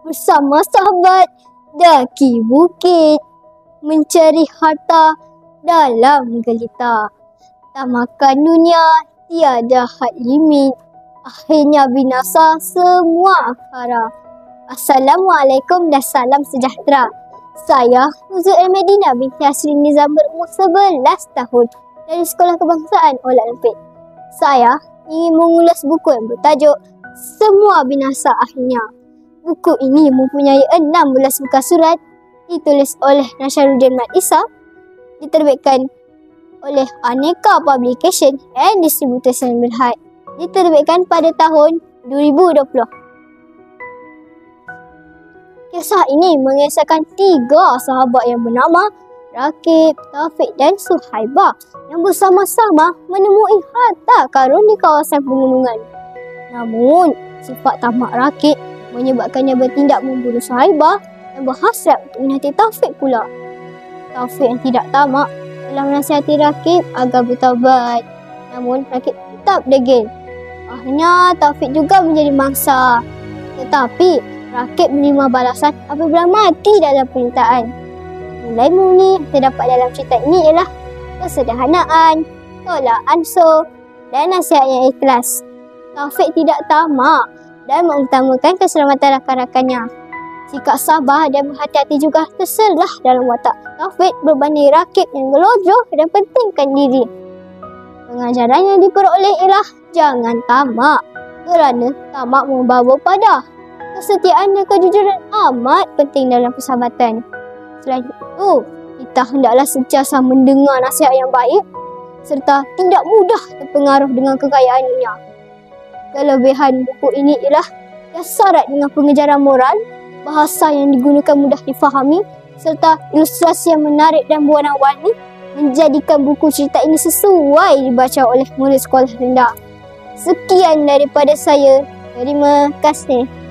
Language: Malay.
bersama sahabat daki bukit, mencari harta dalam gelita. Tak makan dunia, tiada had limit, akhirnya binasa semua akara. Assalamualaikum dan salam sejahtera. Saya Nuzul Al-Madinah binti Hasrin Nizam berumur 11 tahun dari Sekolah Kebangsaan Olat Lempit. Saya ingin mengulas buku yang bertajuk Semua Binasa Akhirnya. Buku ini mempunyai 16 muka surat, ditulis oleh Nasharuddin Mat Isa, diterbitkan oleh Aneka Publication and Distributors Berhad, diterbitkan pada tahun 2020. Kisah ini mengisahkan 3 sahabat yang bernama Rakib, Taufik dan Suhaibah yang bersama-sama menemui harta karun di kawasan pegunungan. Namun, sifat tamak Rakib menyebabkannya bertindak membunuh Suhaibah yang berhasrat untuk menhati Taufik pula. Taufik yang tidak tamak telah menasihati Rakib agar bertaubat. Namun, Rakib tetap degil. Akhirnya, Taufik juga menjadi mangsa. Tetapi, Rakib menerima balasan apabila mati dalam perintahan. Nilai murni yang terdapat dalam cerita ini ialah kesederhanaan, tolak ansur dan nasihat yang ikhlas. Taufik tidak tamak dan mengutamakan keselamatan rakan-rakannya. Sikap sabar dan berhati-hati juga terserah dalam watak Taufik berbanding Rakib yang gelojoh dan pentingkan diri. Pengajaran yang diperoleh ialah jangan tamak kerana tamak membawa pada kesetiaan dan kejujuran amat penting dalam persahabatan. Selain itu, kita hendaklah sentiasa mendengar nasihat yang baik serta tidak mudah terpengaruh dengan kekayaan dunia. Kelebihan buku ini ialah ia syarat dengan pengejaran moral, bahasa yang digunakan mudah difahami serta ilustrasi yang menarik dan berwarna-warni menjadikan buku cerita ini sesuai dibaca oleh murid sekolah rendah. Sekian daripada saya. Terima kasih.